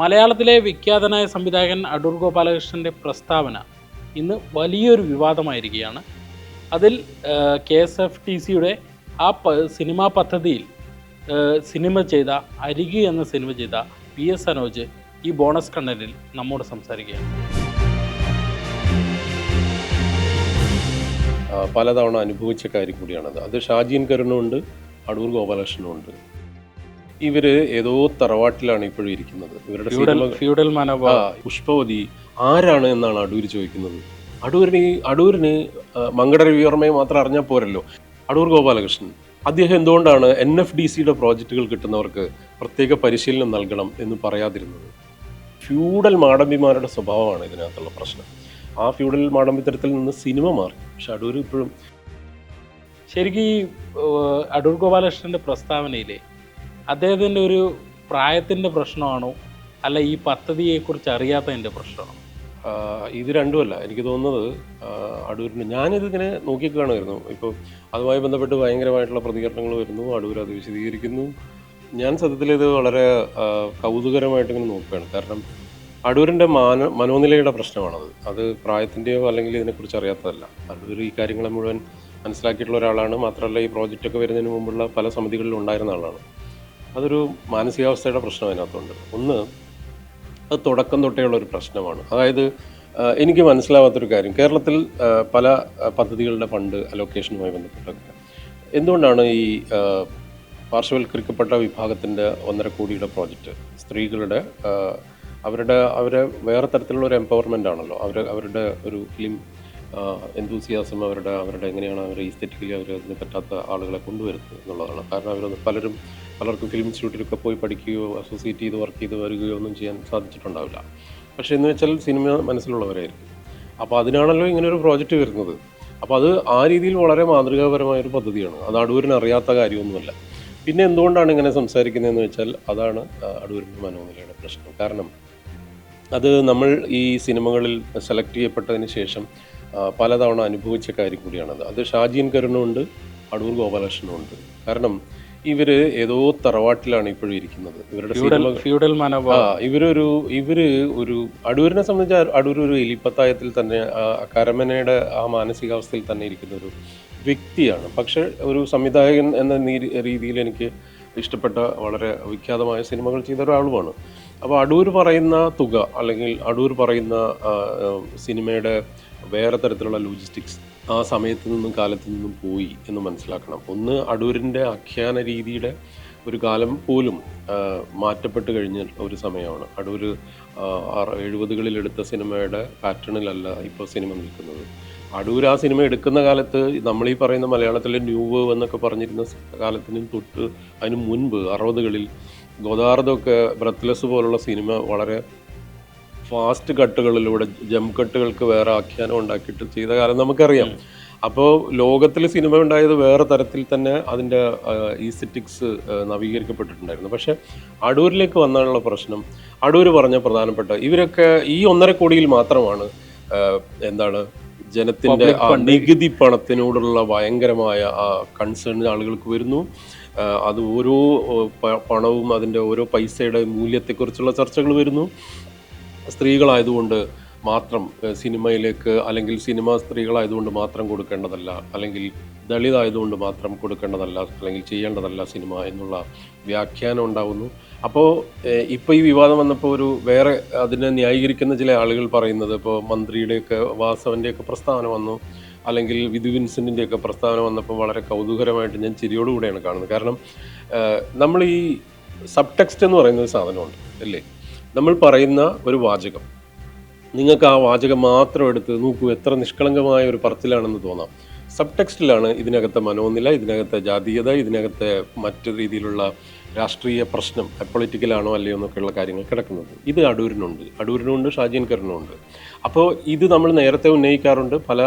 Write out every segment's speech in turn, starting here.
മലയാളത്തിലെ വിഖ്യാതനായ സംവിധായകൻ അടൂർ ഗോപാലകൃഷ്ണൻ്റെ പ്രസ്താവന ഇന്ന് വലിയൊരു വിവാദമായിരിക്കുകയാണ്. അതിൽ KSFTCയുടെ ആ സിനിമാ പദ്ധതിയിൽ സിനിമ ചെയ്ത അരികി എന്ന സിനിമ ചെയ്ത PS സനോജ് ഈ ബോണസ് കണ്ടന്റിൽ നമ്മോട് സംസാരിക്കുകയാണ്. പലതവണ അനുഭവിച്ച കാര്യം കൂടിയാണത്. അത് ഷാജി എൻ കരുണുണ്ട്, അടൂർ ഗോപാലകൃഷ്ണനുണ്ട്. ഇവര് ഏതോ തറവാട്ടിലാണ് ഇപ്പോഴും ഇരിക്കുന്നത്. ഇവരുടെ ഫ്യൂഡൽ പുഷ്പവതി ആരാണ് എന്നാണ് അടൂർ ചോദിക്കുന്നത്. അടൂരിന് മങ്കട രവിവർമ്മയെ മാത്രം അറിഞ്ഞാൽ പോരല്ലോ. അടൂർ ഗോപാലകൃഷ്ണൻ അദ്ദേഹം എന്തുകൊണ്ടാണ് NFDCയുടെ പ്രോജക്റ്റുകൾ കിട്ടുന്നവർക്ക് പ്രത്യേക പരിശീലനം നൽകണം എന്ന് പറയാതിരുന്നത്? ഫ്യൂഡൽ മാടമ്പിമാരുടെ സ്വഭാവമാണ് ഇതിനകത്തുള്ള പ്രശ്നം. ആ ഫ്യൂഡൽ മാടമ്പിത്തരത്തിൽ നിന്ന് സിനിമ മാറി. പക്ഷെ അടൂർ ഇപ്പോഴും ശരിക്കും ഈ അടൂർ ഗോപാലകൃഷ്ണൻ്റെ പ്രസ്താവനയിലെ അദ്ദേഹത്തിൻ്റെ ഒരു പ്രായത്തിൻ്റെ പ്രശ്നമാണോ അല്ല ഈ പദ്ധതിയെക്കുറിച്ച് അറിയാത്തതിൻ്റെ പ്രശ്നമാണോ? ഇത് രണ്ടുമല്ല. എനിക്ക് തോന്നുന്നത് അടൂരിന് ഞാനിതിങ്ങനെ നോക്കിക്കാണുമായിരുന്നു. ഇപ്പോൾ അതുമായി ബന്ധപ്പെട്ട് ഭയങ്കരമായിട്ടുള്ള പ്രതികരണങ്ങൾ വരുന്നു, അടൂർ അത് വിശദീകരിക്കുന്നു. ഞാൻ സത്യത്തിൽ ഇത് വളരെ കൗതുകരമായിട്ടിങ്ങനെ നോക്കുകയാണ്. കാരണം അടൂരിൻ്റെ മനോനിലയുടെ പ്രശ്നമാണത്. അത് പ്രായത്തിൻ്റെയോ അല്ലെങ്കിൽ ഇതിനെക്കുറിച്ച് അറിയാത്തതല്ല. അടൂർ ഈ കാര്യങ്ങളെ മുഴുവൻ മനസ്സിലാക്കിയിട്ടുള്ള ഒരാളാണ്. മാത്രമല്ല ഈ പ്രോജക്റ്റൊക്കെ വരുന്നതിന് മുമ്പുള്ള പല സമിതികളിലും ഉണ്ടായിരുന്ന ആളാണ്. അതൊരു മാനസികാവസ്ഥയുടെ പ്രശ്നം അതിനകത്തുണ്ട്. ഒന്ന്, അത് തുടക്കം തൊട്ടേയുള്ള ഒരു പ്രശ്നമാണ്. അതായത് എനിക്ക് മനസ്സിലാവാത്തൊരു കാര്യം, കേരളത്തിൽ പല പദ്ധതികളുടെ ഫണ്ട് അലോക്കേഷനുമായി ബന്ധപ്പെട്ടൊക്കെ എന്തുകൊണ്ടാണ് ഈ പാർശ്വവൽക്കരിക്കപ്പെട്ട വിഭാഗത്തിൻ്റെ 1.5 കോടിയുടെ പ്രോജക്റ്റ് സ്ത്രീകളുടെ അവരെ വേറെ തരത്തിലുള്ള ഒരു എംപവർമെൻ്റ് ആണല്ലോ. അവരുടെ ഒരു ഫിലിം എന്തൂസിയാസം അവരുടെ എങ്ങനെയാണ് അവർ ഈസ്തെറ്റിക്കലി അതിന് പറ്റാത്ത ആളുകളെ കൊണ്ടുവരുന്നത് എന്നുള്ളതാണ്. കാരണം പലർക്കും ഫിലിം ഇൻസ്റ്റിറ്റ്യൂട്ടിലൊക്കെ പോയി പഠിക്കുകയോ അസോസിയേറ്റ് ചെയ്ത് വർക്ക് ചെയ്ത് വരികയോ ഒന്നും ചെയ്യാൻ സാധിച്ചിട്ടുണ്ടാവില്ല. പക്ഷേ എന്ന് വെച്ചാൽ സിനിമ മനസ്സിലുള്ളവരായിരിക്കും. അപ്പോൾ അതിനാണല്ലോ ഇങ്ങനൊരു പ്രോജക്റ്റ് വരുന്നത്. അപ്പോൾ അത് ആ രീതിയിൽ വളരെ മാതൃകാപരമായൊരു പദ്ധതിയാണ്. അത് അടൂരിന് അറിയാത്ത കാര്യമൊന്നുമല്ല. പിന്നെ എന്തുകൊണ്ടാണ് ഇങ്ങനെ സംസാരിക്കുന്നതെന്ന് വെച്ചാൽ അതാണ് അടൂരിൻ്റെ മനോനിലയുടെ പ്രശ്നം. കാരണം അത് നമ്മൾ ഈ സിനിമകളിൽ സെലക്ട് ചെയ്യപ്പെട്ടതിന് ശേഷം പലതവണ അനുഭവിച്ച കാര്യം കൂടിയാണത്. അത് ഷാജി എൻ കരുണുണ്ട്, അടൂർ ഗോപാലകൃഷ്ണനുണ്ട്. കാരണം ഇവര് ഏതോ തറവാട്ടിലാണ് ഇപ്പോഴും ഇരിക്കുന്നത്. ഇവര് ഒരു അടൂരിനെ സംബന്ധിച്ച് അടൂർ ഒരു എലിപ്പത്തായത്തിൽ തന്നെ കരമനയുടെ ആ മാനസികാവസ്ഥയിൽ തന്നെ ഇരിക്കുന്ന ഒരു വ്യക്തിയാണ്. പക്ഷെ ഒരു സംവിധായകൻ എന്ന രീതിയിൽ എനിക്ക് ഇഷ്ടപ്പെട്ട വളരെ വിഖ്യാതമായ സിനിമകൾ ചെയ്ത ഒരാളുമാണ്. അപ്പോൾ അടൂർ പറയുന്ന തുക അല്ലെങ്കിൽ അടൂർ പറയുന്ന സിനിമയുടെ വേറെ തരത്തിലുള്ള ലോജിസ്റ്റിക്സ് ആ സമയത്ത് നിന്നും കാലത്ത് നിന്നും പോയി എന്ന് മനസ്സിലാക്കണം. ഒന്ന്, അടൂരിൻ്റെ ആഖ്യാന രീതിയുടെ ഒരു കാലം പോലും മാറ്റപ്പെട്ട് കഴിഞ്ഞ ഒരു സമയമാണ്. അടൂർ 70കളിൽ എടുത്ത സിനിമയുടെ പാറ്റേണിലല്ല ഇപ്പോൾ സിനിമ നിൽക്കുന്നത്. അടൂർ ആ സിനിമ എടുക്കുന്ന കാലത്ത് നമ്മളീ പറയുന്ന മലയാളത്തിലെ ന്യൂ വേവ് എന്നൊക്കെ പറഞ്ഞിരുന്ന കാലത്തിനും തൊട്ട് അതിന് മുൻപ് 60കളിൽ ഗോദാർദൊക്കെ ബ്രത്ത്ലെസ് പോലുള്ള സിനിമ വളരെ ഫാസ്റ്റ് കട്ടുകളിലൂടെ ജംപ് കട്ടുകൾക്ക് വേറെ ആഖ്യാനം ഉണ്ടാക്കിയിട്ട് ചെയ്ത കാലം നമുക്കറിയാം. അപ്പോൾ ലോകത്തിൽ സിനിമ ഉണ്ടായത് വേറെ തരത്തിൽ തന്നെ അതിൻ്റെ ഈസ്തെറ്റിക്സ് നവീകരിക്കപ്പെട്ടിട്ടുണ്ടായിരുന്നു. പക്ഷെ അടൂരിലേക്ക് വന്നാലുള്ള പ്രശ്നം, അടൂർ പറഞ്ഞ പ്രധാനപ്പെട്ട ഇവരൊക്കെ ഈ 1.5 കോടിയിൽ മാത്രമാണ് ജനത്തിൻ്റെ നികുതി പണത്തിനോടുള്ള ഭയങ്കരമായ കൺസേൺ ആളുകൾക്ക് വരുന്നു. അത് ഓരോ പണവും അതിൻ്റെ ഓരോ പൈസയുടെ മൂല്യത്തെക്കുറിച്ചുള്ള ചർച്ചകൾ വരുന്നു. സ്ത്രീകളായതുകൊണ്ട് മാത്രം സിനിമയിലേക്ക്, അല്ലെങ്കിൽ സിനിമ സ്ത്രീകളായതുകൊണ്ട് മാത്രം കൊടുക്കേണ്ടതല്ല, അല്ലെങ്കിൽ ദളിതായതുകൊണ്ട് മാത്രം കൊടുക്കേണ്ടതല്ല, അല്ലെങ്കിൽ ചെയ്യേണ്ടതല്ല സിനിമ എന്നുള്ള വ്യാഖ്യാനം ഉണ്ടാകുന്നു. അപ്പോൾ ഇപ്പോൾ ഈ വിവാദം വന്നപ്പോൾ ഒരു വേറെ അതിനെ ന്യായീകരിക്കുന്ന ചില ആളുകൾ പറയുന്നത്, ഇപ്പോൾ മന്ത്രിയുടെയൊക്കെ വാസവൻ്റെയൊക്കെ പ്രസ്താവന വന്നു, അല്ലെങ്കിൽ വിധു വിൻസെൻറ്റിൻ്റെയൊക്കെ പ്രസ്താവന വന്നപ്പോൾ വളരെ കൗതുകരമായിട്ട് ഞാൻ ചിരിയോടുകൂടെയാണ് കാണുന്നത്. കാരണം നമ്മൾ ഈ സബ് ടെക്സ്റ്റ് എന്ന് പറയുന്ന ഒരു സാധനമുണ്ട് അല്ലേ? നമ്മൾ പറയുന്ന ഒരു വാചകം, നിങ്ങൾക്ക് ആ വാചകം മാത്രം എടുത്ത് നോക്കൂ, എത്ര നിഷ്കളങ്കമായ ഒരു പറച്ചിലാണെന്ന് തോന്നാം. സബ് ടെക്സ്റ്റിലാണ് ഇതിനകത്തെ മനോനില, ഇതിനകത്തെ ജാതീയത, ഇതിനകത്തെ മറ്റു രീതിയിലുള്ള രാഷ്ട്രീയ പ്രശ്നം, പൊളിറ്റിക്കലാണോ അല്ലയോ എന്നൊക്കെയുള്ള കാര്യങ്ങൾ കിടക്കുന്നത്. ഇത് അടൂരിനുണ്ട്, ഷാജി എൻ കരുണുണ്ട്. അപ്പോൾ ഇത് നമ്മൾ നേരത്തെ ഉന്നയിക്കാറുണ്ട്. പല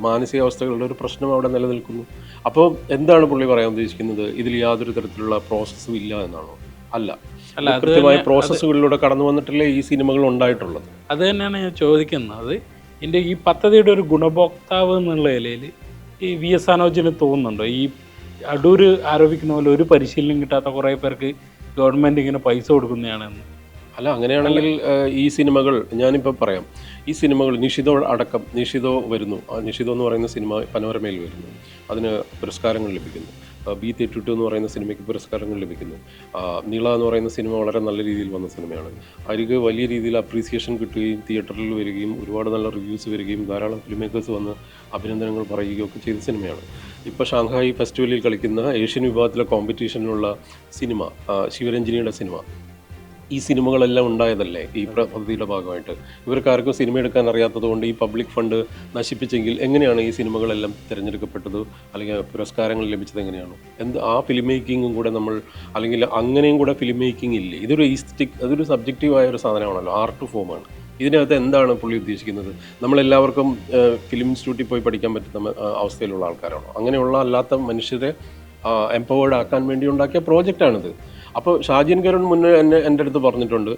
മാനസികാവസ്ഥകളുടെ ഒരു പ്രശ്നം അവിടെ നിലനിൽക്കുന്നു. അപ്പോൾ എന്താണ് പുള്ളി പറയാൻ ഉദ്ദേശിക്കുന്നത്? ഇതിൽ യാതൊരു തരത്തിലുള്ള പ്രോസസ്സും ഇല്ല എന്നാണോ? അല്ല, കൃത്യമായ പ്രോസസ്സുകളിലൂടെ കടന്നു വന്നിട്ടല്ലേ ഈ സിനിമകൾ ഉണ്ടായിട്ടുള്ളത്. അത് തന്നെയാണ് ഞാൻ ചോദിക്കുന്നത്. എൻ്റെ ഈ പദ്ധതിയുടെ ഒരു ഗുണഭോക്താവ് എന്നുള്ള നിലയിൽ ഈ VS സനോജിന് തോന്നുന്നുണ്ടോ ഈ അടൂർ ആരോപിക്കുന്ന പോലെ ഒരു പരിശീലനം കിട്ടാത്ത കുറേ പേർക്ക് ഗവൺമെൻറ് ഇങ്ങനെ പൈസ കൊടുക്കുന്നതാണെന്ന്? അല്ല അങ്ങനെയാണെങ്കിൽ ഈ സിനിമകൾ ഞാനിപ്പോൾ പറയാം, ഈ സിനിമകൾ നിഷിതോ അടക്കം, നിഷിതോ വരുന്നു, നിഷിതോ എന്ന് പറയുന്ന സിനിമ പനോരമയിൽ വരുന്നു, അതിന് പുരസ്കാരങ്ങൾ ലഭിക്കുന്നു. B32 എന്ന് പറയുന്ന സിനിമയ്ക്ക് പുരസ്കാരങ്ങൾ ലഭിക്കുന്നു. നീള എന്ന് പറയുന്ന സിനിമ വളരെ നല്ല രീതിയിൽ വന്ന സിനിമയാണ്. അരികെ വലിയ രീതിയിൽ അപ്രീസിയേഷൻ കിട്ടുകയും തിയേറ്ററിൽ വരികയും ഒരുപാട് നല്ല റിവ്യൂസ് വരികയും ധാരാളം ഫിലിം മേക്കേഴ്സ് വന്ന് അഭിനന്ദനങ്ങൾ പറയുകയും ഒക്കെ ചെയ്ത സിനിമയാണ്. ഇപ്പോൾ ഷാങ്ഹായ് ഫെസ്റ്റിവലിൽ കളിക്കുന്ന ഏഷ്യൻ വിഭാഗത്തിലെ കോമ്പറ്റീഷനിലുള്ള സിനിമ ശിവരഞ്ജിനിയുടെ സിനിമ, ഈ സിനിമകളെല്ലാം ഉണ്ടായതല്ലേ ഈ പദ്ധതിയുടെ ഭാഗമായിട്ട്? ഇവർക്കാർക്കും സിനിമ എടുക്കാൻ അറിയാത്തത് കൊണ്ട് ഈ പബ്ലിക് ഫണ്ട് നശിപ്പിച്ചെങ്കിൽ എങ്ങനെയാണ് ഈ സിനിമകളെല്ലാം തിരഞ്ഞെടുക്കപ്പെട്ടത് അല്ലെങ്കിൽ പുരസ്കാരങ്ങൾ ലഭിച്ചത് എങ്ങനെയാണ്? ആ ഫിലിം മേക്കിങ്ങും കൂടെ നമ്മൾ, അല്ലെങ്കിൽ അങ്ങനെയും കൂടെ ഫിലിം മേക്കിംഗ് ഇല്ലേ? ഇതൊരു അതൊരു സബ്ജക്റ്റീവായ ഒരു സാധനമാണല്ലോ, ആർട്ട് ഫോമാണ്. ഇതിനകത്ത് എന്താണ് പുള്ളി ഉദ്ദേശിക്കുന്നത്? നമ്മളെല്ലാവർക്കും ഫിലിം ഇൻസ്റ്റിറ്റ്യൂട്ടിൽ പോയി പഠിക്കാൻ പറ്റുന്ന അവസ്ഥയിലുള്ള ആൾക്കാരാണോ? അങ്ങനെയുള്ള അല്ലാത്ത മനുഷ്യരെ എംപവേർഡ് ആക്കാൻ വേണ്ടി ഉണ്ടാക്കിയ പ്രോജക്റ്റാണിത്. അപ്പോൾ ഷാജിൻ കരുൺ മുന്നേ എൻ്റെ അടുത്ത് പറഞ്ഞിട്ടുണ്ട്,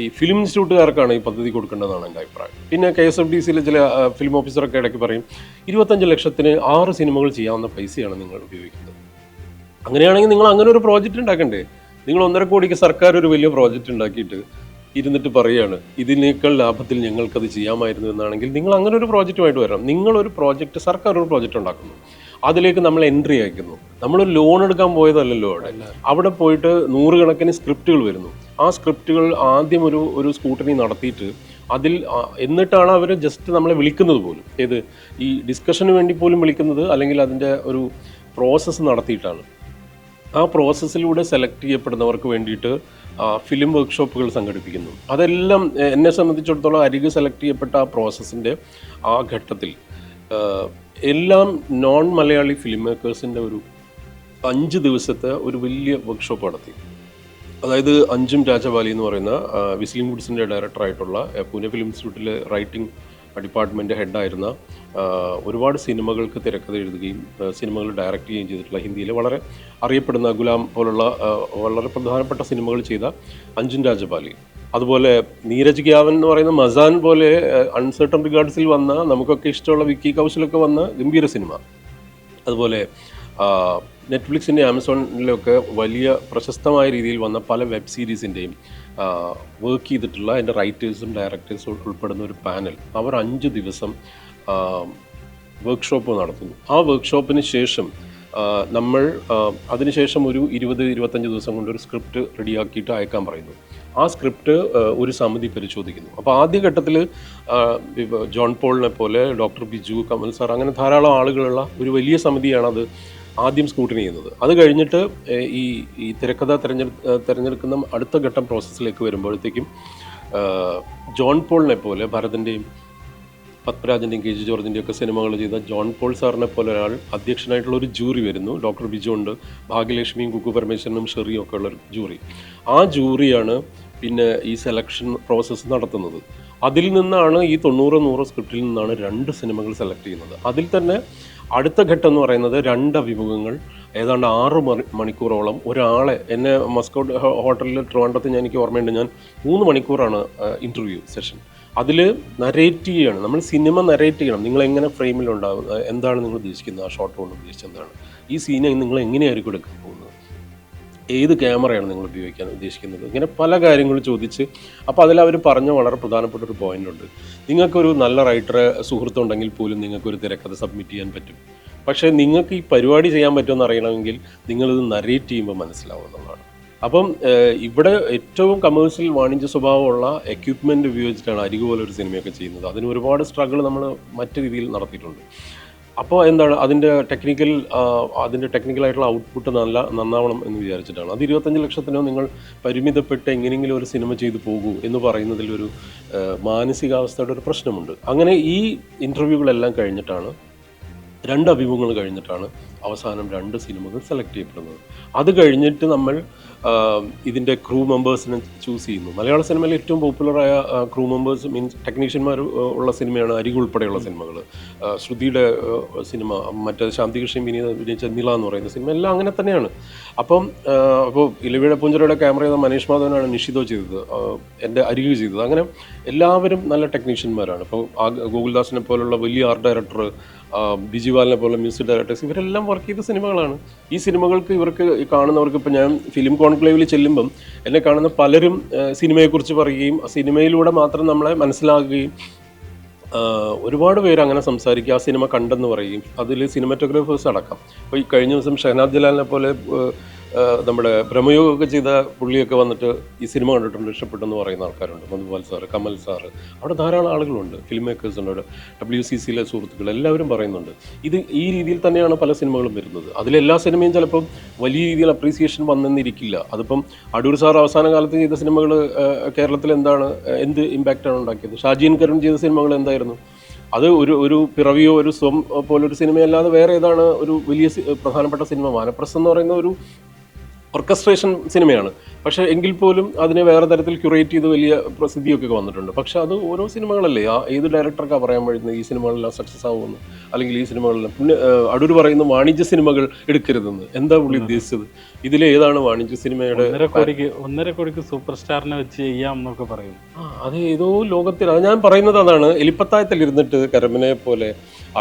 ഈ ഫിലിം ഇൻസ്റ്റിറ്റ്യൂട്ടുകാർക്കാണ് ഈ പദ്ധതി കൊടുക്കേണ്ടതെന്നാണ് എൻ്റെ അഭിപ്രായം. പിന്നെ KSFDCയിലെ ചില ഫിലിം ഓഫീസറൊക്കെ ഇടയ്ക്ക് പറയും, 25 ലക്ഷത്തിന് 6 സിനിമകൾ ചെയ്യാവുന്ന പൈസയാണ് നിങ്ങൾ ഉപയോഗിക്കുന്നത്. അങ്ങനെയാണെങ്കിൽ നിങ്ങൾ അങ്ങനെ ഒരു പ്രോജക്റ്റ് ഉണ്ടാക്കണ്ടേ? നിങ്ങൾ 1.5 കോടിക്ക് സർക്കാർ ഒരു വലിയ പ്രോജക്റ്റ് ഉണ്ടാക്കിയിട്ട് ഇരുന്നിട്ട് പറയുകയാണ് ഇതിനേക്കാൾ ലാഭത്തിൽ ഞങ്ങൾക്കത് ചെയ്യാമായിരുന്നു എന്നാണെങ്കിൽ നിങ്ങൾ അങ്ങനെ ഒരു പ്രോജക്റ്റുമായിട്ട് വരണം. നിങ്ങളൊരു പ്രോജക്റ്റ്, സർക്കാർ ഒരു പ്രോജക്റ്റ് ഉണ്ടാക്കുന്നു, അതിലേക്ക് നമ്മൾ എൻട്രി അയക്കുന്നു. നമ്മളൊരു ലോൺ എടുക്കാൻ പോയതല്ലല്ലോ അവിടെ പോയിട്ട് 100 കണക്കിന് സ്ക്രിപ്റ്റുകൾ വരുന്നു. ആ സ്ക്രിപ്റ്റുകൾ ആദ്യം ഒരു സ്കൂട്ടനി നടത്തിയിട്ട് എന്നിട്ടാണ് അവർ ജസ്റ്റ് നമ്മളെ വിളിക്കുന്നത് പോലും. ഈ ഡിസ്കഷന് വേണ്ടി പോലും വിളിക്കുന്നത്, അല്ലെങ്കിൽ അതിൻ്റെ ഒരു പ്രോസസ്സ് നടത്തിയിട്ടാണ്. ആ പ്രോസസ്സിലൂടെ സെലക്ട് ചെയ്യപ്പെടുന്നവർക്ക് വേണ്ടിയിട്ട് ഫിലിം വർക്ക്ഷോപ്പുകൾ സംഘടിപ്പിക്കുന്നു. അതെല്ലാം എന്നെ സംബന്ധിച്ചിടത്തോളം അരികെ സെലക്ട് ചെയ്യപ്പെട്ട ആ പ്രോസസ്സിൻ്റെ ആ ഘട്ടത്തിൽ എല്ലാം നോൺ മലയാളി ഫിലിം മേക്കേഴ്സിൻ്റെ ഒരു 5 ദിവസത്തെ ഒരു വലിയ വർക്ക്ഷോപ്പ് നടത്തി. അതായത് അഞ്ജും രാജബാലി എന്ന് പറയുന്ന വിസ്ലിംഗ് വുഡ്സിൻ്റെ ഡയറക്ടറായിട്ടുള്ള പൂനെ ഫിലിം ഇൻസ്റ്റിറ്റ്യൂട്ടിലെ റൈറ്റിംഗ് ഡിപ്പാർട്ട്മെൻറ്റ് ഹെഡായിരുന്ന, ഒരുപാട് സിനിമകൾക്ക് തിരക്കഥ എഴുതുകയും സിനിമകൾ ഡയറക്റ്റ് ചെയ്യുകയും ചെയ്തിട്ടുള്ള, ഹിന്ദിയിലെ വളരെ അറിയപ്പെടുന്ന ഗുലാം പോലുള്ള വളരെ പ്രധാനപ്പെട്ട സിനിമകൾ ചെയ്ത അഞ്ജുൻ രാജബാലി, അതുപോലെ നീരജ് ഗ്യാവൻ എന്ന് പറയുന്ന മസാൻ പോലെ അൺസർട്ടൺ റിഗാർഡ്സിൽ വന്ന, നമുക്കൊക്കെ ഇഷ്ടമുള്ള വിക്കി കൗശലൊക്കെ വന്ന ഗംഭീര സിനിമ, അതുപോലെ നെറ്റ്ഫ്ലിക്സിൻ്റെ ആമസോണിലൊക്കെ വലിയ പ്രശസ്തമായ രീതിയിൽ വന്ന പല വെബ് സീരീസിൻ്റെയും വർക്ക് ചെയ്തിട്ടുള്ള അതിൻ്റെ റൈറ്റേഴ്സും ഡയറക്ടേഴ്സും ഉൾപ്പെടുന്ന ഒരു പാനൽ, അവർ 5 ദിവസം വർക്ക്ഷോപ്പ് നടത്തുന്നു. ആ വർക്ക്ഷോപ്പിന് ശേഷം നമ്മൾ അതിനുശേഷം ഒരു 20-25 ദിവസം കൊണ്ട് ഒരു സ്ക്രിപ്റ്റ് റെഡിയാക്കിയിട്ട് അയക്കാൻ പറയുന്നു. ആ സ്ക്രിപ്റ്റ് ഒരു സമിതി പരിശോധിക്കുന്നു. അപ്പോൾ ആദ്യഘട്ടത്തിൽ ജോൺ പോളിനെ പോലെ, ഡോക്ടർ ബിജു, കമൽ സാർ, അങ്ങനെ ധാരാളം ആളുകളുള്ള ഒരു വലിയ സമിതിയാണ് അത് ആദ്യം സ്ക്രൂട്ടിനി ചെയ്യുന്നത്. അത് കഴിഞ്ഞിട്ട് ഈ തിരക്കഥ തിരഞ്ഞെടുക്കുന്ന അടുത്ത ഘട്ടം പ്രോസസ്സിലേക്ക് വരുമ്പോഴത്തേക്കും ജോൺ പോളിനെ പോലെ, ഭരതൻ്റെയും പത്മരാജൻ്റെയും KG ജോർജിൻ്റെയും ഒക്കെ സിനിമകൾ ചെയ്ത ജോൺ പോൾ സാറിനെ പോലെ ഒരാൾ അധ്യക്ഷനായിട്ടുള്ള ഒരു ജൂറി വരുന്നു. ഡോക്ടർ ബിജു ഉണ്ട്, ഭാഗ്യലക്ഷ്മിയും കുക്കു പരമേശ്വരനും ഷെറിയും ഒക്കെ ഉള്ളൊരു ജൂറി. ആ ജൂറിയാണ് പിന്നെ ഈ സെലക്ഷൻ പ്രോസസ്സ് നടത്തുന്നത്. അതിൽ നിന്നാണ് ഈ 90-100 സ്ക്രിപ്റ്റിൽ നിന്നാണ് 2 സിനിമകൾ സെലക്ട് ചെയ്യുന്നത്. അതിൽ തന്നെ അടുത്ത ഘട്ടം എന്ന് പറയുന്നത് 2 അഭിമുഖങ്ങൾ, ഏതാണ്ട് 6 മണിക്കൂറോളം ഒരാളെ, എന്നെ മസ്കോട്ട് ഹോട്ടലിൽ ട്രിവാൻഡ്രത്ത് എനിക്ക് ഓർമ്മയുണ്ട്, ഞാൻ 3 മണിക്കൂറാണ് ഇൻ്റർവ്യൂ സെഷൻ. അതിൽ നരേറ്റ് ചെയ്യുകയാണ്, നമ്മൾ സിനിമ നരേറ്റ് ചെയ്യണം. നിങ്ങളെങ്ങനെ ഫ്രെയിമിലുണ്ടാകും, എന്താണ് നിങ്ങൾ ഉദ്ദേശിക്കുന്നത്, ആ ഷോട്ട് കൊണ്ട് ഉദ്ദേശിച്ചത് എന്താണ്, ഈ സീനെ നിങ്ങൾ എങ്ങനെയായിരിക്കും എടുക്കാൻ പോകുന്നത്, ഏത് ക്യാമറയാണ് നിങ്ങൾ ഉപയോഗിക്കാൻ ഉദ്ദേശിക്കുന്നത്, ഇങ്ങനെ പല കാര്യങ്ങളും ചോദിച്ച്. അപ്പോൾ അതിലവർ പറഞ്ഞ വളരെ പ്രധാനപ്പെട്ട ഒരു പോയിൻ്റ് ഉണ്ട്. നിങ്ങൾക്കൊരു നല്ല റൈറ്ററെ സുഹൃത്തുണ്ടെങ്കിൽ പോലും നിങ്ങൾക്കൊരു തിരക്കഥ സബ്മിറ്റ് ചെയ്യാൻ പറ്റും. പക്ഷേ നിങ്ങൾക്ക് ഈ പരിപാടി ചെയ്യാൻ പറ്റുമെന്ന് അറിയണമെങ്കിൽ നിങ്ങളിത് നരേറ്റ് ചെയ്യുമ്പോൾ മനസ്സിലാവുന്നതാണ്. അപ്പം ഇവിടെ ഏറ്റവും കമേഴ്ഷ്യൽ വാണിജ്യ സ്വഭാവമുള്ള എക്യുപ്മെൻറ്റ് ഉപയോഗിച്ചിട്ടാണ് അരികെ പോലെ ഒരു സിനിമയൊക്കെ ചെയ്യുന്നത്. അതിന് ഒരുപാട് സ്ട്രഗിൾ നമ്മൾ മറ്റു രീതിയിൽ നടത്തിയിട്ടുണ്ട്. അപ്പോൾ എന്താണ് അതിൻ്റെ ടെക്നിക്കലായിട്ടുള്ള ഔട്ട്പുട്ട് നന്നാവണം എന്ന് വിചാരിച്ചിട്ടാണ്. അത് 25 ലക്ഷത്തിനോ നിങ്ങൾ പരിമിതപ്പെട്ട് എങ്ങനെയെങ്കിലും ഒരു സിനിമ ചെയ്തു പോകൂ എന്ന് പറയുന്നതിലൊരു മാനസികാവസ്ഥയുടെ ഒരു പ്രശ്നമുണ്ട്. അങ്ങനെ ഈ ഇൻ്റർവ്യൂകളെല്ലാം കഴിഞ്ഞിട്ടാണ്, 2 അഭിമുഖങ്ങൾ കഴിഞ്ഞിട്ടാണ് അവസാനം 2 സിനിമകൾ സെലക്ട് ചെയ്യപ്പെടുന്നത്. അത് കഴിഞ്ഞിട്ട് നമ്മൾ ഇതിൻ്റെ ക്രൂ മെമ്പേഴ്സിനെ ചൂസ് ചെയ്യുന്നു. മലയാള സിനിമയിൽ ഏറ്റവും പോപ്പുലറായ ക്രൂ മെമ്പേഴ്സ് മീൻസ് ടെക്നീഷ്യന്മാർ ഉള്ള സിനിമയാണ് അരികെ ഉൾപ്പെടെയുള്ള സിനിമകൾ. ശ്രുതിയുടെ സിനിമ, മറ്റേ ശാന്തികൃഷ്ണൻ വിനീത അഭിനയിച്ച നീള എന്ന് പറയുന്ന സിനിമ, എല്ലാം അങ്ങനെ തന്നെയാണ്. അപ്പം അപ്പോൾ ഇലവിഴ പൂഞ്ചിറയുടെ ക്യാമറ ചെയ്ത മനീഷ് മാധവനാണ് നിഷിതോ ചെയ്തത്, എൻ്റെ അരികു ചെയ്തത്. അങ്ങനെ എല്ലാവരും നല്ല ടെക്നീഷ്യന്മാരാണ്. ഇപ്പോൾ ഗോകുൽദാസിനെ പോലുള്ള വലിയ ആർട്ട് ഡയറക്ടർ, ബിജിവാലിനെ പോലുള്ള മ്യൂസിക് ഡയറക്ടേഴ്സ്, ഇവരെല്ലാം വർക്ക് ചെയ്ത സിനിമകളാണ്. ഈ സിനിമകൾക്ക് ഇവർക്ക് കാണുന്നവർക്ക്, ഇപ്പോൾ ഞാൻ ഫിലിം കോൺക്ലേവിൽ ചെല്ലുമ്പം എന്നെ കാണുന്ന പലരും സിനിമയെക്കുറിച്ച് പറയുകയും സിനിമയിലൂടെ മാത്രം നമ്മളെ മനസ്സിലാക്കുകയും ഒരുപാട് പേര് അങ്ങനെ സംസാരിക്കുക, ആ സിനിമ കണ്ടെന്ന് പറയും. അതിൽ സിനിമാറ്റോഗ്രാഫേഴ്സ് അടക്കം. അപ്പോൾ ഈ കഴിഞ്ഞ ദിവസം ഷഹനാദ് ജലാലിനെ പോലെ നമ്മുടെ ബ്രഹ്മയോഗമൊക്കെ ചെയ്ത പുള്ളിയൊക്കെ വന്നിട്ട് ഈ സിനിമ കണ്ടിട്ടുണ്ട്, ഇഷ്ടപ്പെട്ടെന്ന് പറയുന്ന ആൾക്കാരുണ്ട്. മധുപാൽ സാറ്, കമൽ സാറ്, അവിടെ ധാരാളം ആളുകളുണ്ട്, ഫിലിം മേക്കേഴ്സ് ഉണ്ട്, WCCയിലെ സുഹൃത്തുക്കൾ എല്ലാവരും പറയുന്നുണ്ട്. ഈ രീതിയിൽ തന്നെയാണ് പല സിനിമകളും വരുന്നത്. അതിലെല്ലാ സിനിമയും ചിലപ്പം വലിയ രീതിയിൽ അപ്രീസിയേഷൻ വന്നെന്നിരിക്കില്ല. അതിപ്പം അടൂർ സാർ അവസാന കാലത്ത് ചെയ്ത സിനിമകൾ കേരളത്തിൽ എന്ത് ഇമ്പാക്റ്റാണ് ഉണ്ടാക്കിയത്? ഷാജീൻ കരുൺ ചെയ്ത സിനിമകൾ എന്തായിരുന്നു? അത് ഒരു പിറവിയോ ഒരു സ്വം പോലൊരു സിനിമയല്ലാതെ വേറെ ഏതാണ് ഒരു വലിയ പ്രധാനപ്പെട്ട സിനിമ? വാനപ്രസ്ഥം എന്ന് പറയുന്ന ഒരു ഓർക്കസ്ട്രേഷൻ സിനിമയാണ്. പക്ഷേ എങ്കിൽ പോലും അതിനെ വേറെ തരത്തിൽ ക്യൂറേറ്റ് ചെയ്ത് വലിയ പ്രസിദ്ധിയൊക്കെ വന്നിട്ടുണ്ട്. പക്ഷേ അത് ഓരോ സിനിമകളല്ലേ, ഏത് ഡയറക്ടർക്കാണ് പറയാൻ പറ്റുന്നത് ഈ സിനിമകളെല്ലാം സക്സസ് ആവുമെന്ന്, അല്ലെങ്കിൽ ഈ സിനിമകളെല്ലാം. പിന്നെ അടൂർ പറയുന്ന വാണിജ്യ സിനിമകൾ എടുക്കരുതെന്ന്. എന്താ പുള്ളി ഉദ്ദേശിച്ചത്? ഇതിലേതാണ് വാണിജ്യ സിനിമയുടെ? 1.5 കോടിക്ക് സൂപ്പർ സ്റ്റാറിനെ വെച്ച് ചെയ്യാം എന്നൊക്കെ പറയുന്നു. അത് ഏതോ ലോകത്തിൽ, അത് ഞാൻ പറയുന്നത് അതാണ്. എലിപ്പത്തായത്തിൽ ഇരുന്നിട്ട് കരമനെ പോലെ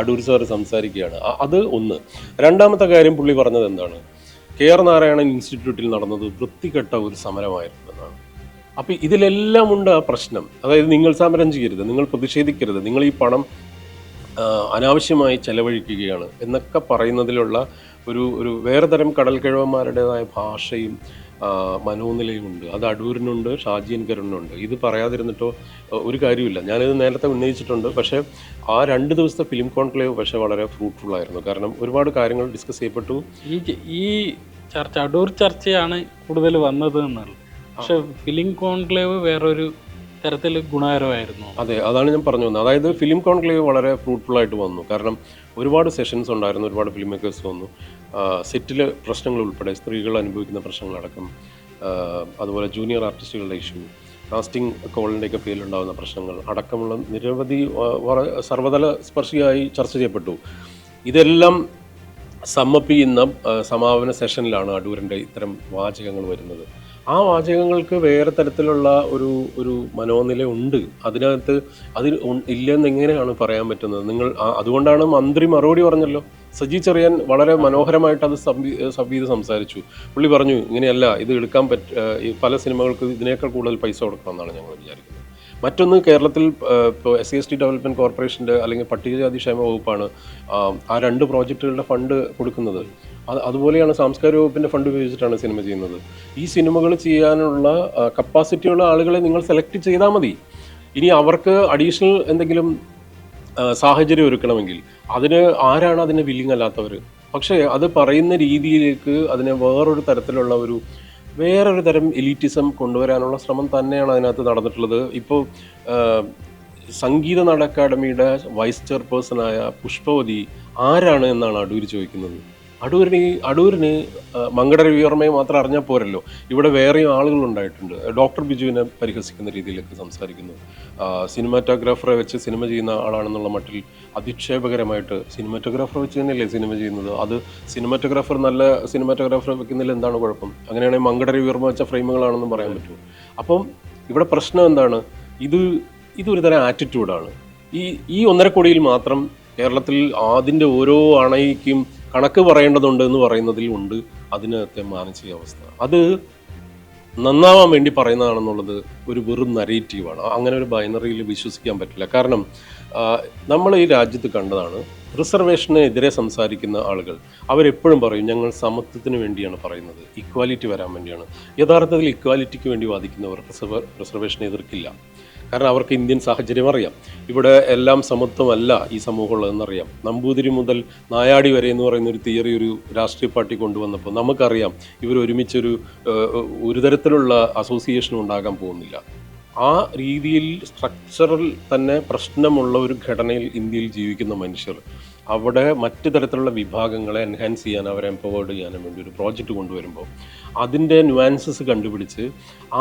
അടൂർ സാർ സംസാരിക്കുകയാണ്. അത് ഒന്ന്. രണ്ടാമത്തെ കാര്യം പുള്ളി പറഞ്ഞത് എന്താണ്? KR നാരായണൻ ഇൻസ്റ്റിറ്റ്യൂട്ടിൽ നടന്നത് വൃത്തികെട്ട ഒരു സമരമായിരുന്നു എന്നാണ്. അപ്പോൾ ഇതിലെല്ലാം ഉണ്ട് ആ പ്രശ്നം. അതായത് നിങ്ങൾ സമരം ചെയ്യരുത്, നിങ്ങൾ പ്രതിഷേധിക്കരുത്, നിങ്ങൾ ഈ പണം അനാവശ്യമായി ചെലവഴിക്കുകയാണ് എന്നൊക്കെ പറയുന്നതിലുള്ള ഒരു വേറെ തരം കടൽക്കിഴവന്മാരുടേതായ ഭാഷയും മനോനിലയുമുണ്ട്. അത് അടൂരിനുണ്ട്, ഷാജീൻ കരുണിനുണ്ട്. ഇത് പറയാതിരുന്നിട്ടോ ഒരു കാര്യമില്ല. ഞാനിത് നേരത്തെ ഉന്നയിച്ചിട്ടുണ്ട്. പക്ഷേ ആ 2 ദിവസത്തെ ഫിലിം കോൺക്ലേവ് പക്ഷേ വളരെ ഫ്രൂട്ട്ഫുൾ ആയിരുന്നു. കാരണം ഒരുപാട് കാര്യങ്ങൾ ഡിസ്കസ് ചെയ്യപ്പെട്ടു. ഈ ചർച്ച, അടൂർ ചർച്ചയാണ് കൂടുതൽ വന്നത് എന്നുള്ളത്. പക്ഷെ ഫിലിം കോൺക്ലേവ് വേറൊരു തരത്തിൽ ഗുണകരമായിരുന്നു. അതെ, അതാണ് ഞാൻ പറഞ്ഞു വന്നത്. അതായത് ഫിലിം കോൺക്ലേവ് വളരെ ഫ്രൂട്ട്ഫുൾ ആയിട്ട് വന്നു. കാരണം ഒരുപാട് സെഷൻസ് ഉണ്ടായിരുന്നു, ഒരുപാട് ഫിലിം മേക്കേഴ്സ് വന്നു. സെറ്റിലെ പ്രശ്നങ്ങൾ ഉൾപ്പെടെ, സ്ത്രീകൾ അനുഭവിക്കുന്ന പ്രശ്നങ്ങളടക്കം, അതുപോലെ ജൂനിയർ ആർട്ടിസ്റ്റുകളുടെ ഇഷ്യൂ, കാസ്റ്റിംഗ് കോളിൻ്റെയൊക്കെ പേരിലുണ്ടാകുന്ന പ്രശ്നങ്ങൾ അടക്കമുള്ള നിരവധി സർവ്വതല സ്പർശിയായി ചർച്ച ചെയ്യപ്പെട്ടു. ഇതെല്ലാം സമ്മപ്പ് ചെയ്യുന്ന സമാപന സെഷനിലാണ് അടൂരിൻ്റെ ഇത്തരം വാചകങ്ങൾ വരുന്നത്. ആ വാചകങ്ങൾക്ക് വേറെ തരത്തിലുള്ള ഒരു മനോനില ഉണ്ട് അതിനകത്ത്. ഇല്ലെന്ന് എങ്ങനെയാണ് പറയാൻ പറ്റുന്നത്? അതുകൊണ്ടാണ് മന്ത്രി മറുപടി പറഞ്ഞല്ലോ. സജി ചെറിയാൻ വളരെ മനോഹരമായിട്ട് അത് സബ് ചെയ്ത് സംസാരിച്ചു. പുള്ളി പറഞ്ഞു, ഇങ്ങനെയല്ല, ഇത് എടുക്കാൻ പല സിനിമകൾക്ക് ഇതിനേക്കാൾ കൂടുതൽ പൈസ കൊടുക്കണമെന്നാണ് ഞങ്ങൾ വിചാരിക്കുന്നത്. മറ്റൊന്ന്, കേരളത്തിൽ ഇപ്പോൾ SC/ST ഡെവലപ്മെൻറ്റ് കോർപ്പറേഷൻ്റെ അല്ലെങ്കിൽ പട്ടികജാതി ക്ഷേമ വകുപ്പാണ് ആ 2 പ്രോജക്റ്റുകളുടെ ഫണ്ട് കൊടുക്കുന്നത്. അതുപോലെയാണ് സാംസ്കാരിക വകുപ്പിൻ്റെ ഫണ്ട് ഉപയോഗിച്ചിട്ടാണ് സിനിമ ചെയ്യുന്നത്. ഈ സിനിമകൾ ചെയ്യാനുള്ള കപ്പാസിറ്റിയുള്ള ആളുകളെ നിങ്ങൾ സെലക്ട് ചെയ്താൽ മതി. ഇനി അവർക്ക് അഡീഷണൽ എന്തെങ്കിലും സാഹചര്യം ഒരുക്കണമെങ്കിൽ ആരാണ് അതിന് വില്ലിങ് അല്ലാത്തവർ? പക്ഷേ അത് പറയുന്ന രീതിയിലേക്ക് അതിനെ വേറൊരു തരം എലീറ്റിസം കൊണ്ടുവരാനുള്ള ശ്രമം തന്നെയാണ് അതിനകത്ത് നടന്നിട്ടുള്ളത്. ഇപ്പോൾ സംഗീത നാടക അക്കാദമിയുടെ വൈസ് ചെയർപേഴ്സണായ പുഷ്പവതി ആരാണ് എന്നാണ് അടൂർ ചോദിക്കുന്നത്. അടൂരിന് മങ്കട രവിവർമ്മയെ മാത്രം അറിഞ്ഞാൽ പോരല്ലോ, ഇവിടെ വേറെയും ആളുകളുണ്ടായിട്ടുണ്ട്. ഡോക്ടർ ബിജുവിനെ പരിഹസിക്കുന്ന രീതിയിലൊക്കെ സംസാരിക്കുന്നു. സിനിമാറ്റോഗ്രാഫറെ വെച്ച് സിനിമ ചെയ്യുന്ന ആളാണെന്നുള്ള മട്ടിൽ അധിക്ഷേപകരമായിട്ട്, സിനിമാറ്റോഗ്രാഫറെ വെച്ച് തന്നെയല്ലേ സിനിമ ചെയ്യുന്നത്, അത് നല്ല സിനിമാറ്റോഗ്രാഫറെ വെക്കുന്നതിൽ എന്താണ് കുഴപ്പം? അങ്ങനെയാണെങ്കിൽ മങ്കട രവിവർമ്മ വെച്ച ഫ്രെയിമുകളാണെന്നും പറയാൻ പറ്റുമോ? അപ്പം ഇവിടെ പ്രശ്നം എന്താണ്? ഇതൊരു തരം ആറ്റിറ്റ്യൂഡാണ്. ഈ 1.5 കോടിയിൽ മാത്രം കേരളത്തിൽ അതിൻ്റെ ഓരോ അണയ്ക്കും കണക്ക് പറയേണ്ടതുണ്ട് എന്ന് പറയുന്നതിൽ ഉണ്ട് അതിനകത്തെ മാനസികാവസ്ഥ. അത് നന്നാവാൻ വേണ്ടി പറയുന്നതാണെന്നുള്ളത് ഒരു വെറും നരേറ്റീവാണ്. അങ്ങനെ ഒരു ബൈനറിയിൽ വിശ്വസിക്കാൻ പറ്റില്ല. കാരണം നമ്മൾ ഈ രാജ്യത്ത് കണ്ടതാണ്, റിസർവേഷനെതിരെ സംസാരിക്കുന്ന ആളുകൾ അവരെപ്പോഴും പറയും ഞങ്ങൾ സമത്വത്തിന് വേണ്ടിയാണ് പറയുന്നത്, ഇക്വാലിറ്റി വരാൻ വേണ്ടിയാണ്. യഥാർത്ഥത്തിൽ ഇക്വാലിറ്റിക്ക് വേണ്ടി വാദിക്കുന്നവർ റിസർവേഷനെ എതിർക്കില്ല. കാരണം അവർക്ക് ഇന്ത്യൻ സാഹചര്യം അറിയാം. ഇവിടെ എല്ലാം സമത്വമല്ല ഈ സമൂഹമുള്ളതെന്നറിയാം. നമ്പൂതിരി മുതൽ നായാടി വരെ എന്ന് പറയുന്ന ഒരു തിയറി ഒരു രാഷ്ട്രീയ പാർട്ടി കൊണ്ടുവന്നപ്പോൾ നമുക്കറിയാം ഇവർ ഒരു തരത്തിലുള്ള അസോസിയേഷനും ഉണ്ടാകാൻ പോകുന്നില്ല. ആ രീതിയിൽ സ്ട്രക്ചറൽ തന്നെ പ്രശ്നമുള്ള ഒരു ഘടനയിൽ ഇന്ത്യയിൽ ജീവിക്കുന്ന മനുഷ്യർ അവിടെ മറ്റു തരത്തിലുള്ള വിഭാഗങ്ങളെ എൻഹാൻസ് ചെയ്യാൻ, അവരെ എംപവേർഡ് ചെയ്യാനും വേണ്ടി ഒരു പ്രോജക്റ്റ് കൊണ്ടുവരുമ്പോൾ അതിൻ്റെ ന്യൂവാൻസസ് കണ്ടുപിടിച്ച്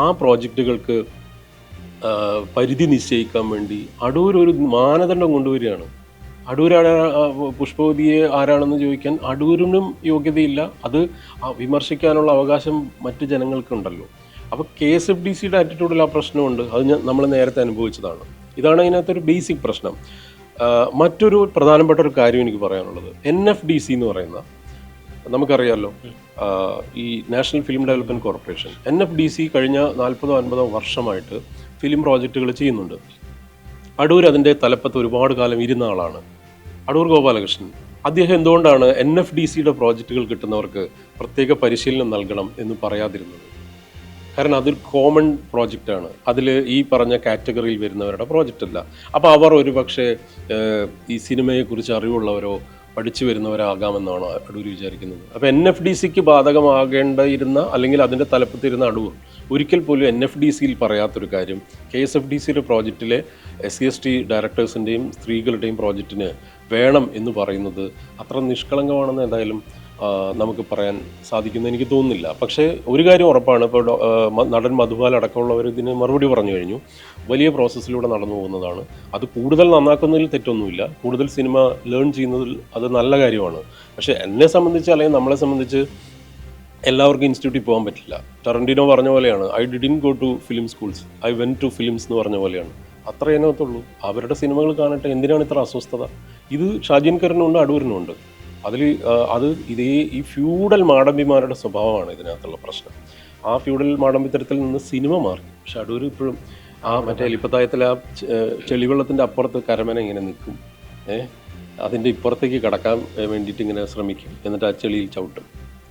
ആ പ്രോജക്റ്റുകൾക്ക് പരിധി നിശ്ചയിക്കാൻ വേണ്ടി അടൂർ ഒരു മാനദണ്ഡം കൊണ്ടുവരികയാണ്. അടൂരാണ് പുഷ്പവതിയെ ആരാണെന്ന് ചോദിക്കാൻ അടൂരിനും യോഗ്യതയില്ല. അത് വിമർശിക്കാനുള്ള അവകാശം മറ്റ് ജനങ്ങൾക്കുണ്ടല്ലോ. അപ്പോൾ KSFDCയുടെ ആറ്റിറ്റ്യൂഡിൽ ആ പ്രശ്നമുണ്ട്. അത് നമ്മൾ നേരത്തെ അനുഭവിച്ചതാണ്. ഇതാണ് അതിനകത്തൊരു ബേസിക് പ്രശ്നം. മറ്റൊരു പ്രധാനപ്പെട്ട ഒരു കാര്യം എനിക്ക് പറയാനുള്ളത്, NFDC എന്ന് പറയുന്ന, നമുക്കറിയാമല്ലോ, ഈ national film development corporation, NFDC കഴിഞ്ഞ 40-50 വർഷമായിട്ട് ഫിലിം പ്രോജക്റ്റുകൾ ചെയ്യുന്നുണ്ട്. അടൂർ അതിൻ്റെ തലപ്പത്ത് ഒരുപാട് കാലം ഇരുന്ന ആളാണ്, അടൂർ ഗോപാലകൃഷ്ണൻ. അദ്ദേഹം എന്തുകൊണ്ടാണ് NFDCയുടെ പ്രോജക്റ്റുകൾ കിട്ടുന്നവർക്ക് പ്രത്യേക പരിശീലനം നൽകണം എന്ന് പറയാതിരുന്നത്? കാരണം അതൊരു കോമൺ പ്രോജക്റ്റാണ്, അതിൽ ഈ പറഞ്ഞ കാറ്റഗറിയിൽ വരുന്നവരുടെ പ്രോജക്റ്റ് അല്ല. അപ്പോൾ അവർ ഒരു പക്ഷേ ഈ സിനിമയെക്കുറിച്ച് അറിവുള്ളവരോ പഠിച്ചു വരുന്നവരാകാമെന്നാണ് അടൂർ വിചാരിക്കുന്നത്. അപ്പോൾ NFDCക്ക് ബാധകമാകേണ്ടിയിരുന്ന, അല്ലെങ്കിൽ അതിൻ്റെ തലപ്പത്തിരുന്ന അടൂർ ഒരിക്കൽ പോലും NFDCയിൽ പറയാത്തൊരു കാര്യം, KSFDCയുടെ പ്രോജക്റ്റിലെ SC/ST ഡയറക്ടേഴ്സിൻ്റെയും സ്ത്രീകളുടെയും പ്രോജക്റ്റിന് വേണം എന്ന് പറയുന്നത് അത്ര നിഷ്കളങ്കമാണെന്ന് എന്തായാലും നമുക്ക് പറയാൻ സാധിക്കുമെന്ന് എനിക്ക് തോന്നുന്നില്ല. പക്ഷേ ഒരു കാര്യം ഉറപ്പാണ്, ഇപ്പോൾ നടൻ മധുപാൽ അടക്കമുള്ളവർ ഇതിന് മറുപടി പറഞ്ഞു കഴിഞ്ഞു. വലിയ പ്രോസസ്സിലൂടെ നടന്നു പോകുന്നതാണ്. അത് കൂടുതൽ നന്നാക്കുന്നതിൽ തെറ്റൊന്നുമില്ല, കൂടുതൽ സിനിമ ലേൺ ചെയ്യുന്നതിൽ അത് നല്ല കാര്യമാണ്. പക്ഷേ എന്നെ സംബന്ധിച്ച്, അല്ലെങ്കിൽ നമ്മളെ സംബന്ധിച്ച്, എല്ലാവർക്കും ഇൻസ്റ്റിറ്റ്യൂട്ടിൽ പോകാൻ പറ്റില്ല. ടറന്റിനോ പറഞ്ഞ പോലെയാണ്, I didn't go to film schools, I went to films എന്ന് പറഞ്ഞ പോലെയാണ്. അത്ര അതിനകത്തുള്ളൂ. അവരുടെ സിനിമകൾ കാണട്ടെ, എന്തിനാണ് ഇത്ര അസ്വസ്ഥത? ഇത് ഷാജിയൻകറിനുണ്ട്, അടൂരിനുണ്ട്. അത് ഈ ഫ്യൂഡൽ മാടമ്പിമാരുടെ സ്വഭാവമാണ് ഇതിനകത്തുള്ള പ്രശ്നം. ആ ഫ്യൂഡൽ മാടമ്പിത്തരത്തിൽ നിന്ന് സിനിമ മാറി. പക്ഷെ അടൂർ ഇപ്പോഴും മറ്റേ എലിപ്പത്തായത്തിൽ ചെളിവെള്ളത്തിൻ്റെ അപ്പുറത്ത് കരമന ഇങ്ങനെ നിൽക്കും, അതിൻ്റെ ഇപ്പുറത്തേക്ക് കടക്കാൻ വേണ്ടിയിട്ട് ഇങ്ങനെ ശ്രമിക്കും, എന്നിട്ട് ആ ചെളിയിൽ ചവിട്ടും.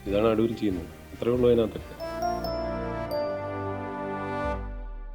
ഇതാണ് അടൂർ ചെയ്യുന്നത്. ഇത്രയേ ഉള്ളൂ അതിനകത്ത്.